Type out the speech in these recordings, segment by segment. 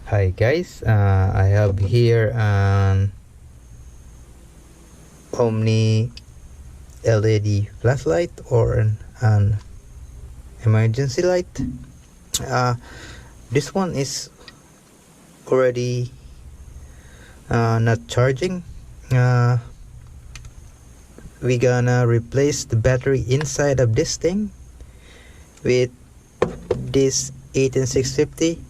Hi guys, I have here an OMNI LED flashlight or an emergency light. This one is already not charging. We gonna replace the battery inside of this thing with this 18650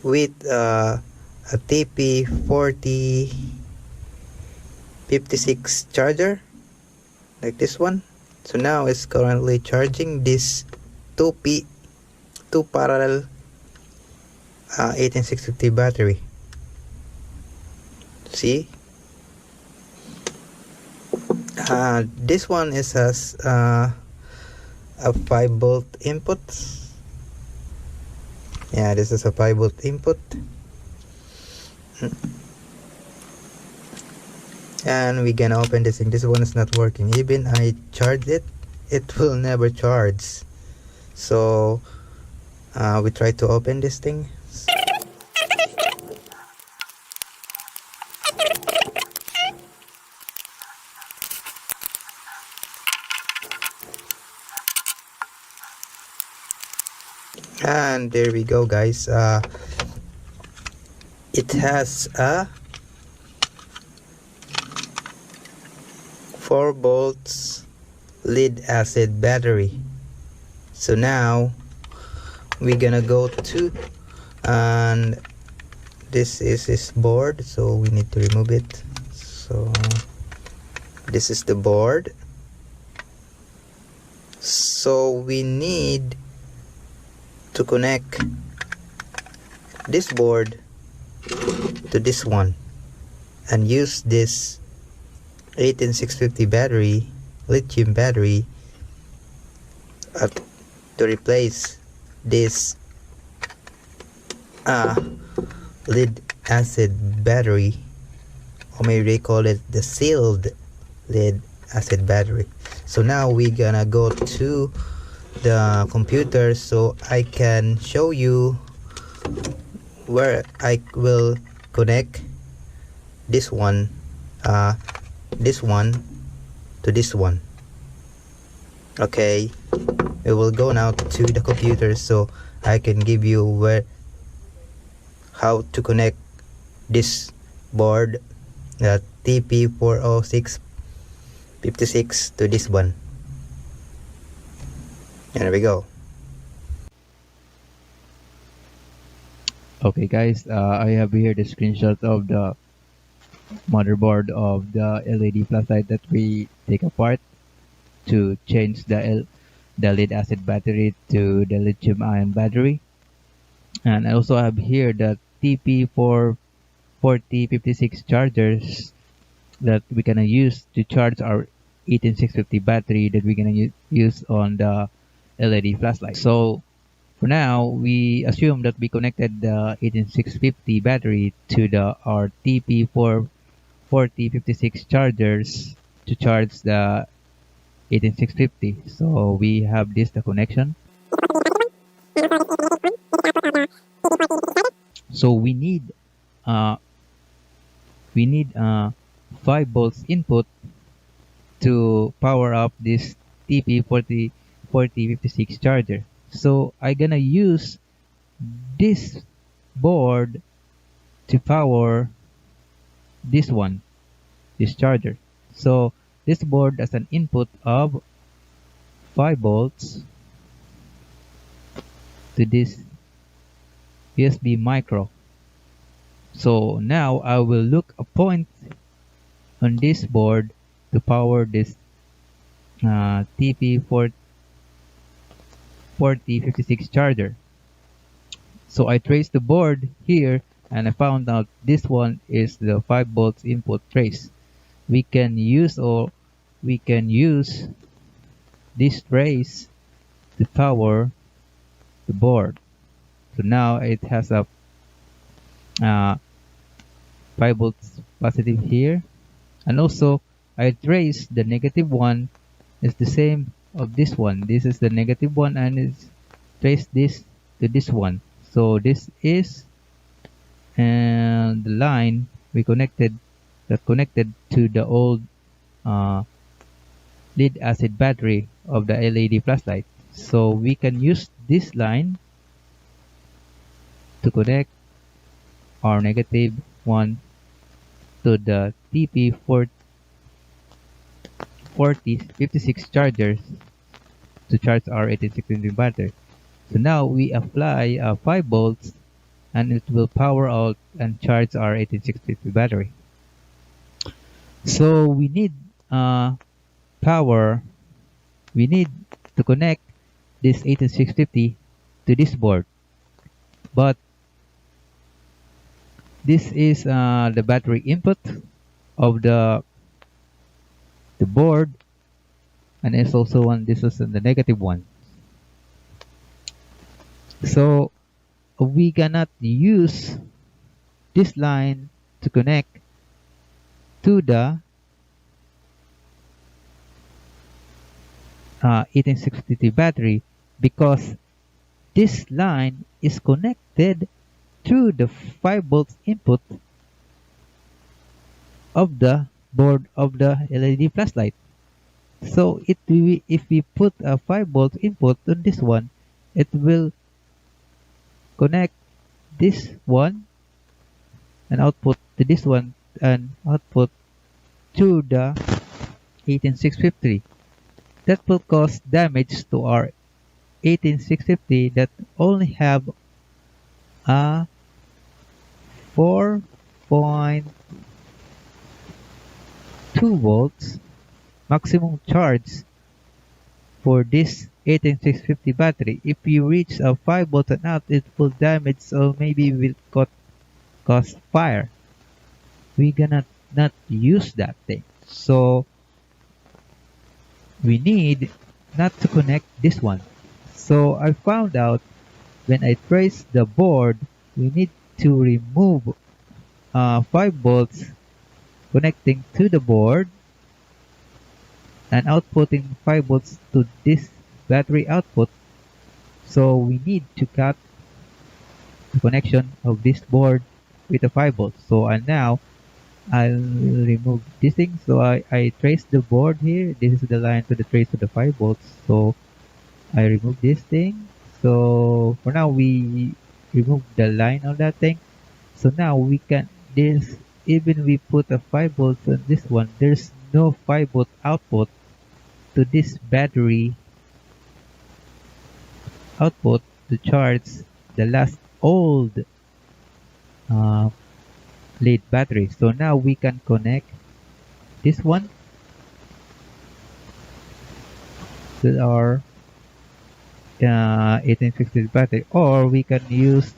with a TP4056 charger like this one. So now it's currently charging this 2 parallel 18650 battery. See, this one has a 5-volt input. Yeah, this is a 5-volt input, and we're gonna open this thing. This one is not working. Even I charge it, it will never charge. So we try to open this thing. And there we go, guys. It has a 4 volts lead acid battery. So now we're gonna go to, and this is his board, so we need to remove it. So this is the board. So we need to connect this board to this one and use this 18650 battery, lithium battery, to replace this lead acid battery, or maybe they call it the sealed lead acid battery. So now we're gonna go to the computer so I can show you where I will connect this one to this one. Okay, we will go now to the computer so I can give you how to connect this board, the TP40656, to this one. And there we go. Okay guys, I have here the screenshot of the motherboard of the LED flashlight that we take apart to change the lead acid battery to the lithium ion battery. And I also have here the TP44056 chargers that we're gonna use to charge our 18650 battery that we're gonna use on the LED flashlight. So for now, we assume that we connected the 18650 battery to our TP44056 chargers to charge the 18650. So we have the connection. So we need 5 volts input to power up this TP4056 charger. So I'm gonna use this board to power this charger. So this board has an input of 5 volts to this USB micro. So now I will look a point on this board to power this TP4056 charger. So I traced the board here and I found out this one is the 5 volts input trace. We can use this trace to power the board. So now it has a 5 volts positive here, and also I trace the negative one is the same of this one. This is the negative one, and it's trace this to this one. So this is and the line we connected that connected to the old lead acid battery of the LED flashlight. So we can use this line to connect our negative one to the TP4056 chargers to charge our 1860 battery. So now we apply 5 volts and it will power out and charge our 1860 battery. So we need power. We need to connect this 18650 to this board, but this is the battery input of the board, and it's also one. This is the negative one. So we cannot use this line to connect to the 1860 battery because this line is connected through the 5 volts input of the board of the LED flashlight. So if we put a 5 volt input on this one, it will connect this one and output to this one and output to the 18650. That will cause damage to our 18650 that only have a 4.2 volts maximum charge for this 18650 battery. If you reach a 5 volts and out, it will damage or maybe will cause fire. We gonna not use that thing. So we need not to connect this one. So I found out when I trace the board, we need to remove 5 volts connecting to the board and outputting 5 volts to this battery output. So we need to cut the connection of this board with the 5 volts. So now I'll remove this thing. So I trace the board here. This is the line to the trace to the 5 volts. So I remove this thing. So for now we remove the line of that thing. So now we can even we put a 5 volts on this one, there's no 5 volt output to this battery output to charge the last old lead battery. So now we can connect this one to our 1860 battery, or we can use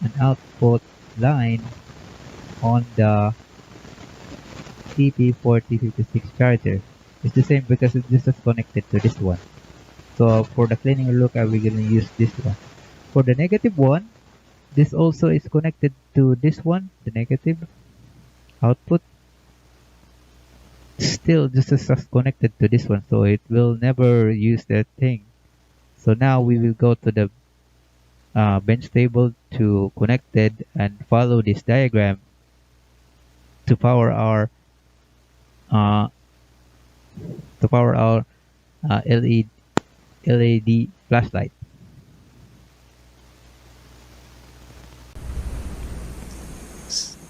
an output line on the TP4056 charger. It's the same because this is connected to this one. So for the cleaning look, we're gonna use this one. For the negative one, this also is connected to this one, the negative output. Still, this is just connected to this one, so it will never use that thing. So now we will go to the bench table to connected and follow this diagram to power our LED flashlight.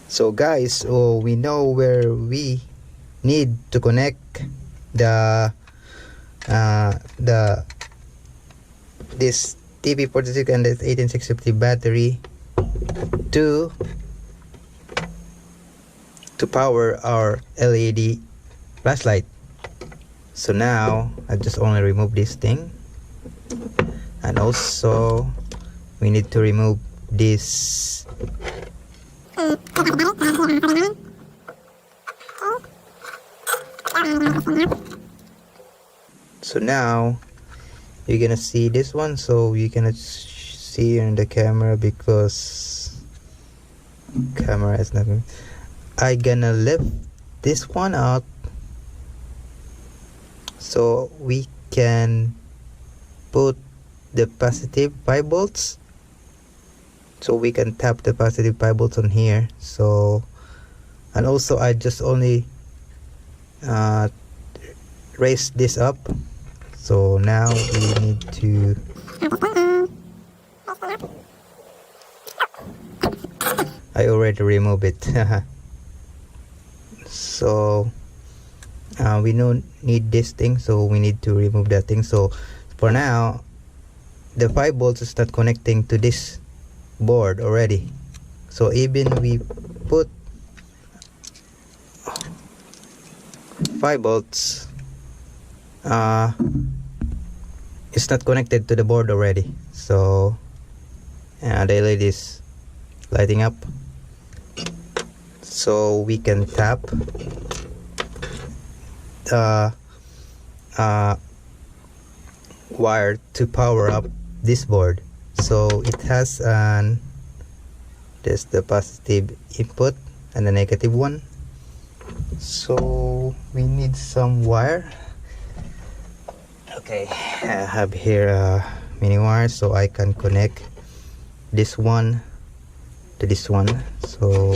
So guys, we know where we need to connect this TP46 and this 18650 battery to power our LED flashlight. So now I just only remove this thing, and also we need to remove this so now you're gonna see this one, so you cannot see in the camera because camera is not. I gonna lift this one out so we can put the positive 5 volts so we can tap the positive 5 volts on here. So, and also I just only raise this up. So now we need to I already removed it. So we don't need this thing, so we need to remove that thing. So for now the 5 volts is not connecting to this board already. So even we put 5 volts, it's not connected to the board already. So the LED is lighting up. So we can tap the wire to power up this board. So it has there's the positive input and the negative one. So we need some wire. Okay, I have here a mini wire, so I can connect this one to this one. So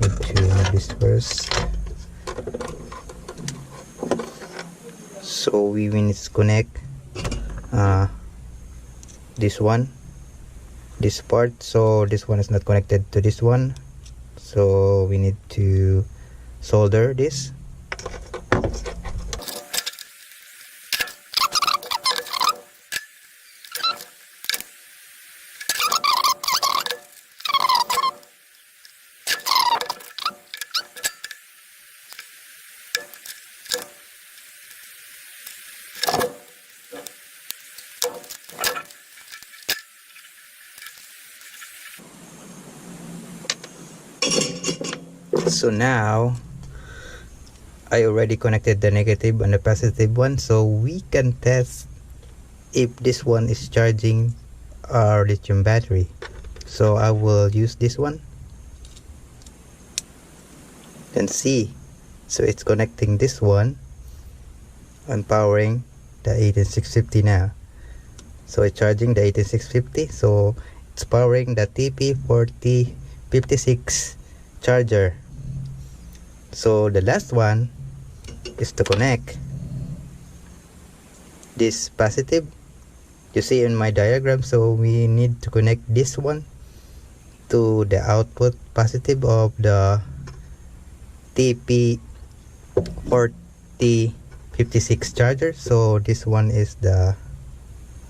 need to remove this first. So we need to connect this one, this part. So this one is not connected to this one, so we need to solder this. So now I already connected the negative and the positive one, so we can test if this one is charging our lithium battery. So I will use this one and see. So it's connecting this one and powering the 18650 now. So it's charging the 18650, so it's powering the TP4056 charger. So the last one is to connect this positive. You see in my diagram, so we need to connect this one to the output positive of the TP4056 charger. So this one is the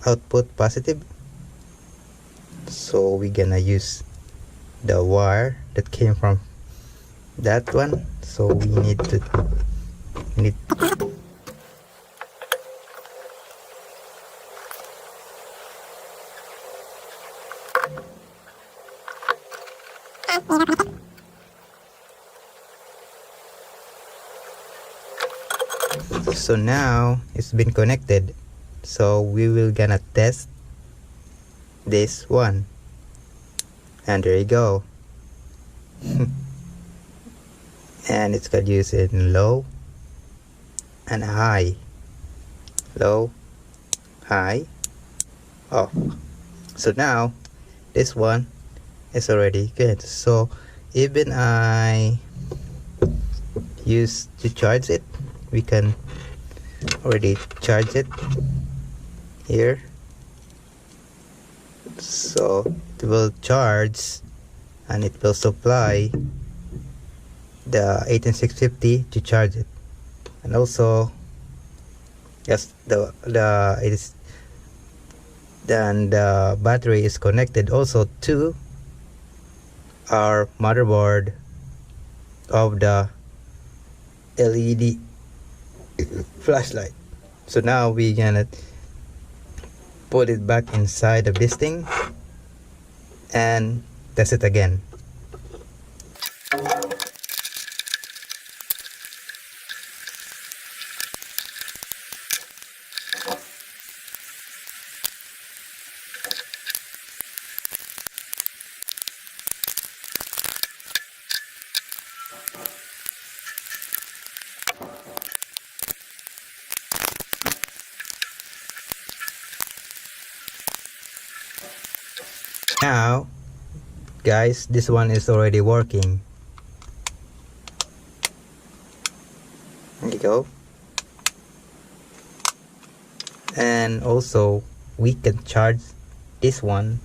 output positive. So we're gonna use the wire that came from that one. So we need so now it's been connected. So we will gonna test this one, and there you go. And it's got use in low and high, low, high, off. So now this one is already good. So even I use to charge it, we can already charge it here. So it will charge and it will supply the 18650 to charge it. And also yes, the battery is connected also to our motherboard of the LED flashlight. So now we're gonna put it back inside of this thing and test it again. Now guys, this one is already working. There you go. And also we can charge this one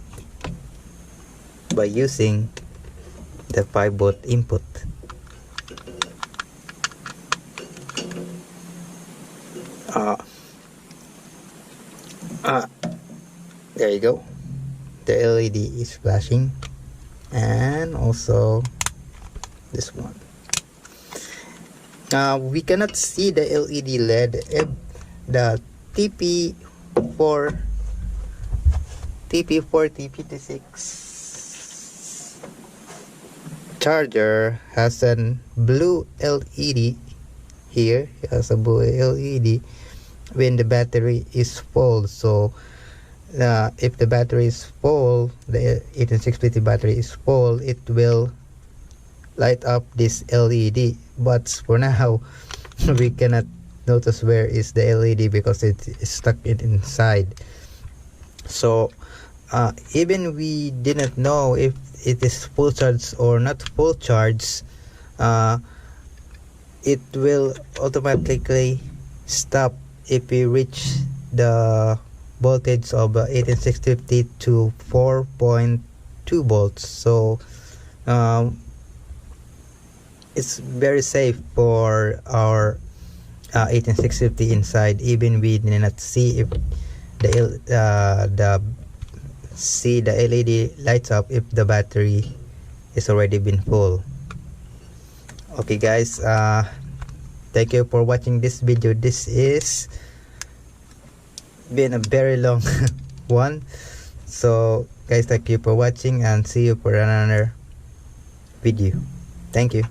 by using the 5-volt input. There you go. The LED is flashing, and also this one. We cannot see the LED LED if the TP4, TP6 charger has a blue LED here. It has a blue LED when the battery is full. So if the battery is full, the 18650 battery is full, it will light up this LED. But for now we cannot notice where is the LED because it is stuck inside. So even we didn't know if it is full charge or not full charge, it will automatically stop if we reach the voltage of 18650 to 4.2 volts. So it's very safe for our 18650 inside. Even we did not see if the LED lights up if the battery is already been full. Okay guys, thank you for watching this video. This is been a very long one. So guys, thank you for watching and see you for another video. Thank you.